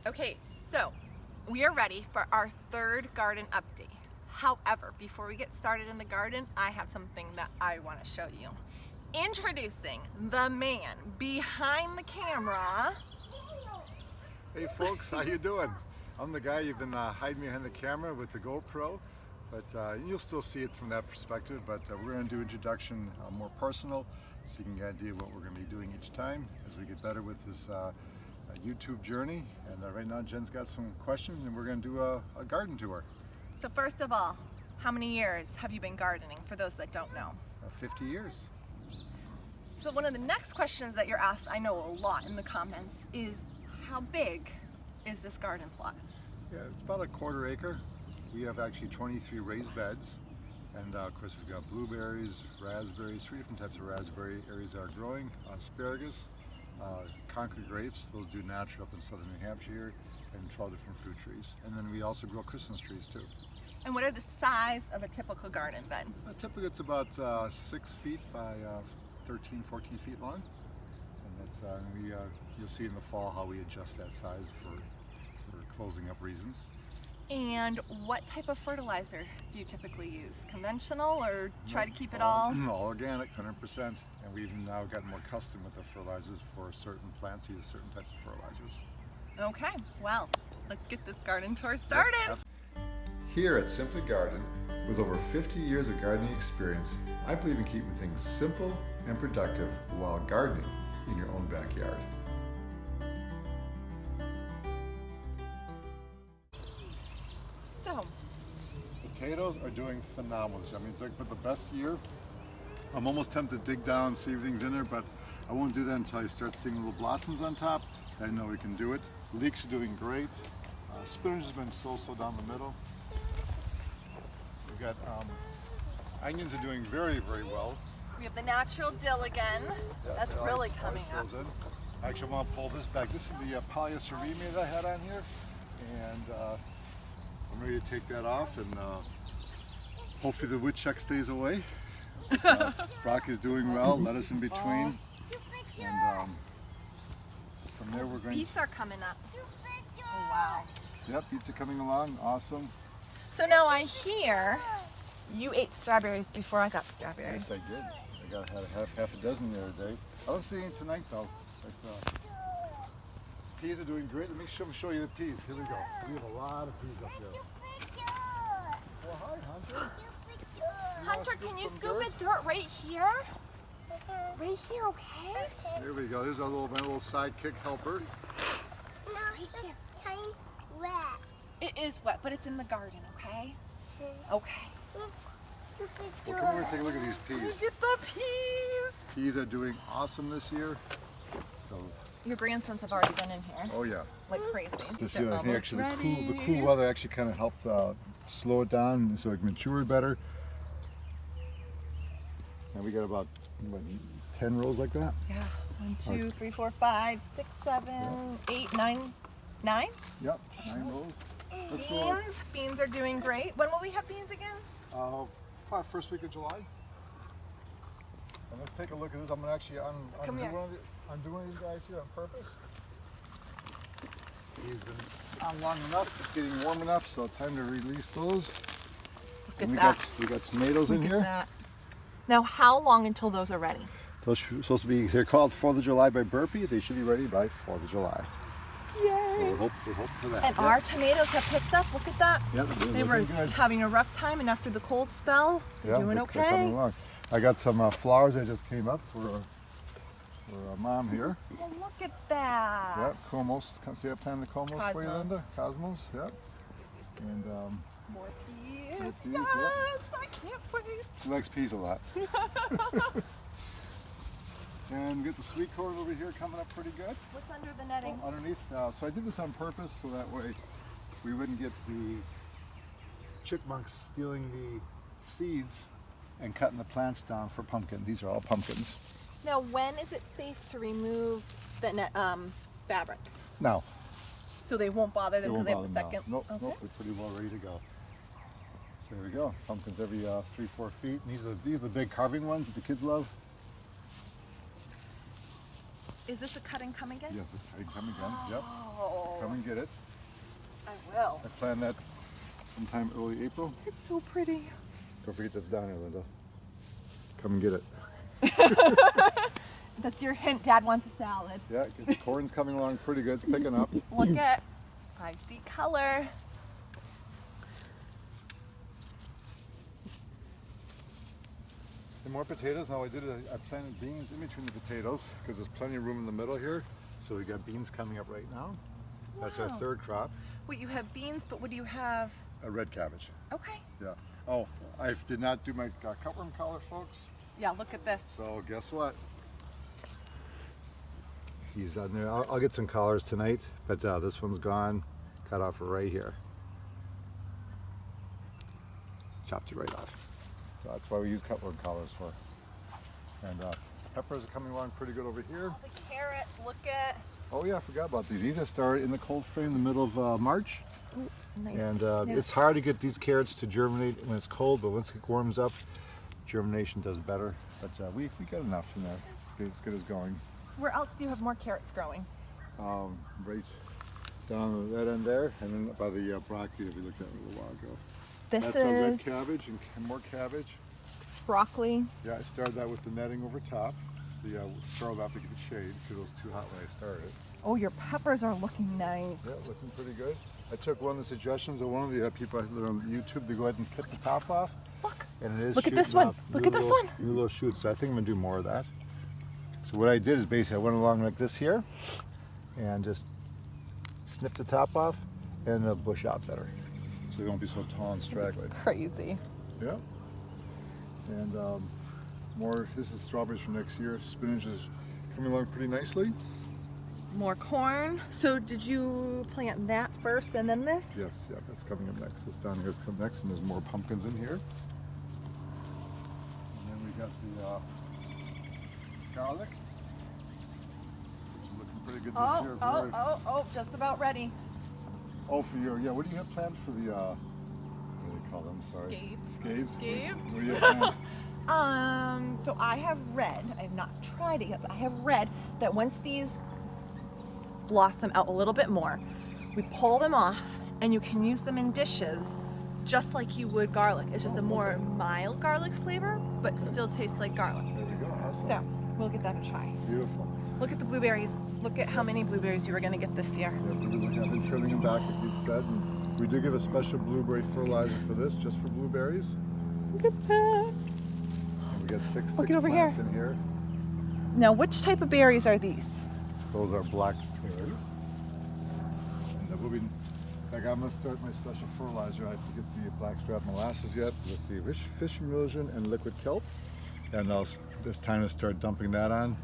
Okay, so we are ready for our third garden update. However, before we get started in the garden, I have something that I want to show you. Introducing the man behind the camera. Hey folks, how you doing? I'm the guy you've been hiding behind the camera with the GoPro, but you'll still see it from that perspective, but we're going to do introduction more personal, so you can get an idea of what we're going to be doing each time as we get better with this YouTube journey. And right now Jen's got some questions and we're going to do a garden tour. So first of all, how many years have you been gardening, for those that don't know? 50 years. So one of the next questions that you're asked, I know a lot in the comments, is how big is this garden plot? Yeah, it's about a quarter acre. We have actually 23 raised beds, and of course we've got blueberries, raspberries, 3 different types of raspberry areas that are growing, asparagus, Concord grapes, those do natural up in southern New Hampshire here, and 12 different fruit trees. And then we also grow Christmas trees too. And what are the size of a typical garden bed? Typically it's about 6 feet by 13, 14 feet long. And that's, you'll see in the fall how we adjust that size for closing up reasons. And what type of fertilizer do you typically use? Conventional, or try to keep it all? All organic, 100%. And we've now gotten more custom with the fertilizers for certain plants, use certain types of fertilizers. Okay, well, let's get this garden tour started. Here at Simply Garden, with over 50 years of gardening experience, I believe in keeping things simple and productive while gardening in your own backyard. So, potatoes are doing phenomenal. I mean, it's like the best year. I'm almost tempted to dig down and see everything's in there, but I won't do that until I start seeing little blossoms on top. I know we can do it. Leeks are doing great. Spinach has been so down the middle. We've got onions are doing very well. we have the natural dill again. Yeah, That's really coming up. Actually, I want to pull this back. This is the polyceremia that I had on here, and I'm ready to take that off, and hopefully the woodchuck stays away. Broccoli's doing well, lettuce in between, and from there we're going beets are coming up. Oh, wow. Yep, beets are coming along, awesome. So now I hear you ate strawberries before I got strawberries. Yes, I did. I had half a dozen the other day. I don't see any tonight though. But, peas are doing great. Let me show you the peas. Here we go. We have a lot of peas up here. Oh, hi, Hunter. Hunter, can you scoop in dirt right here? Right here, okay? There we go. Here's my little sidekick helper. Right here. Wet. It is wet, but it's in the garden, okay? Okay. Well, come over and take a look at these peas. Look at the peas. Peas are doing awesome this year. So. Your grandsons have already been in here. Oh yeah. Like crazy. This year, I think actually the cool weather actually kind of helped slow it down so it matured better. And we got about 10 rows like that. Yeah. 1, 2, 3, 4, 5, 6, 7, 8, 9. 9? Yep, 9 rows. Beans are doing great. When will we have beans again? Probably first week of July. And let's take a look at this. I'm gonna actually undo one of these guys here on purpose. He's been on long enough. It's getting warm enough, so time to release those. Look at that. We got tomatoes in here. That. Now, how long until those are ready? Those are supposed to be. They're called 4th of July by Burpee. They should be ready by 4th of July. Yay! So we're hoping for that. And our tomatoes have picked up. Look at that. Yeah, they were having a rough time, and after the cold spell, they're doing okay. They're coming along. I got some flowers that just came up for Mom here. Oh, look at that. Yep, Comos. See that plant of the Comos for you, Linda? Cosmos, yep. And more peas. More peas, yes, yep. I can't wait. She likes peas a lot. And we get the sweet corn over here coming up pretty good. What's under the netting? Underneath. So I did this on purpose so that way we wouldn't get the chipmunks stealing the seeds and cutting the plants down for pumpkin. These are all pumpkins. Now, when is it safe to remove the net, fabric? Now. So they won't bother them because they have a second? Nope, okay. Nope, they're pretty well ready to go. So there we go. Pumpkins every 3-4 feet. And these are the big carving ones that the kids love. Is this a cut and come again? Yes, I come again. Yep. Oh, Come and get it. I will. I planned that sometime early April. It's so pretty. Don't forget that's down here, Linda. Come and get it. That's your hint. Dad wants a salad. Yeah, the corn's coming along pretty good. It's picking up. Look at, I see color. And more potatoes. Now I planted beans in between the potatoes because there's plenty of room in the middle here. So we got beans coming up right now. That's our Wow. third crop. Wait, you have beans, but what do you have? A red cabbage. Okay. Yeah. Oh, I did not do my cutworm collar, folks. Yeah, look at this. So guess what? He's on there. I'll get some collars tonight, but this one's gone. Cut off right here. Chopped it right off. So that's why we use cutworm collars for. And peppers are coming along pretty good over here. All the carrots, look at. Oh yeah, I forgot about these. These I started in the cold frame in the middle of March. Ooh, nice. And Yeah. it's hard to get these carrots to germinate when it's cold, but once it warms up, germination does better. But we got enough in there. It's good as going. Where else do you have more carrots growing? Right down that end there, and then by the broccoli that we looked at a little while ago. This That's is red cabbage and more cabbage. broccoli. Yeah, I started that with the netting over top. The started off to get the shade because it was too hot when I started. Oh, your peppers are looking nice. Yeah, looking pretty good. I took one of the suggestions of one of the people that are on YouTube to go ahead and clip the top off. Look. And it is Look at this shooting one. up Look new at this little- one. New little shoots. So I think I'm gonna do more of that. So what I did is basically I went along like this here and just snipped the top off and it'll bush out better. So they won't be so tall and straggly. Crazy. Yeah. And more, this is strawberries for next year. Spinach is coming along pretty nicely. More corn. So did you plant that first and then this? Yes, yeah, that's coming up next. This down here is coming next, and there's more pumpkins in here. And then we got the garlic, which is looking pretty good this year. Oh, just about ready. Oh, for your, yeah, what do you have planned for the, what do they call them, sorry? Scabes. Scabes? Scabe? What do you have planned? So I have read, I have not tried it yet, but I have read that once these blossom out a little bit more, we pull them off and you can use them in dishes just like you would garlic. It's just a more mild garlic flavor, but still tastes like garlic. There we go, awesome. So we'll give that a try. Beautiful. Look at the blueberries. Look at how many blueberries you were going to get this year. Yeah, I've been trimming them back, like you said, and we do give a special blueberry fertilizer for this, just for blueberries. Look at that. And we got six Look over plants in here. Now, which type of berries are these? Those are black berries. And that will be, like I'm gonna start my special fertilizer. I have to get the blackstrap molasses yet with the fish emulsion and liquid kelp. And it's time to start dumping that on.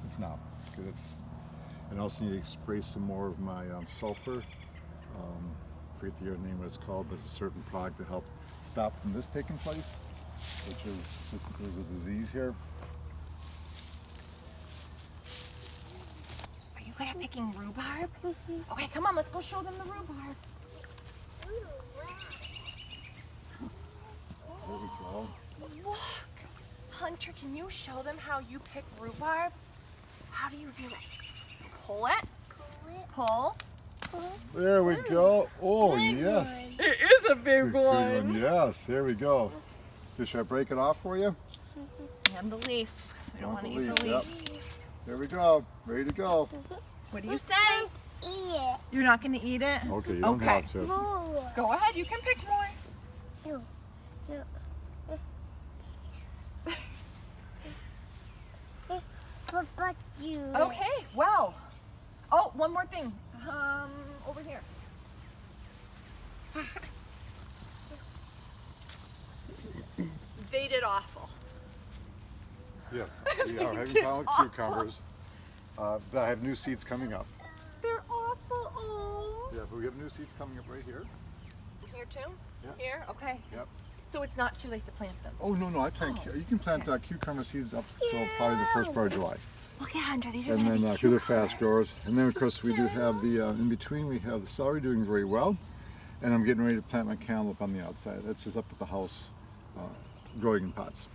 It's now, because it's, and I also need to spray some more of my sulfur. Forget the name what it's called, but it's a certain product to help stop from this taking place, which is, there's a disease here. Are you good at picking rhubarb? Okay, come on, let's go show them the rhubarb. There we go. Look. Hunter, can you show them how you pick rhubarb? How do you do it? So pull it. Pull. There we go. Oh, yes. It is a big Good one. Yes, there we go. Should I break it off for you? And the leaf. So we don't want to eat leaf, the leaf. yep. There we go. Ready to go. What do you say? Eat it. You're not going to eat it? Okay, you don't Okay. have to. More. Go ahead, you can pick more. No. No. What about you? Okay, well. Oh, one more thing. Over here. They did awful. Yes, we are having Did fun with awful. cucumbers. But I have new seeds coming up. They're awful. Oh. Yeah, but we have new seeds coming up right here. Here too? Yeah. Here? Okay. Yep. So it's not too late to plant them. Oh, no, I plant, Oh, you can plant cucumber seeds up till probably the first part of July. Look at Hunter, these are And gonna then, be because they're fast growers. And then, of course, we do have the, in between, we have the celery doing very well. And I'm getting ready to plant my cantaloupe on the outside. That's just up at the house, growing in pots.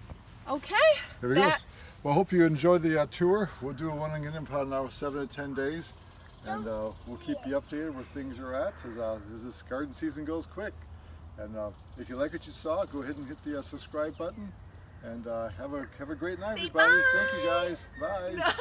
Okay. There he goes. Well, I hope you enjoy the tour. We'll do one again in about now 7 to 10 days. And we'll keep you updated where things are at as this garden season goes quick. And if you like what you saw, go ahead and hit the subscribe button. And have a great night, Say everybody. bye. Thank you, guys. Bye.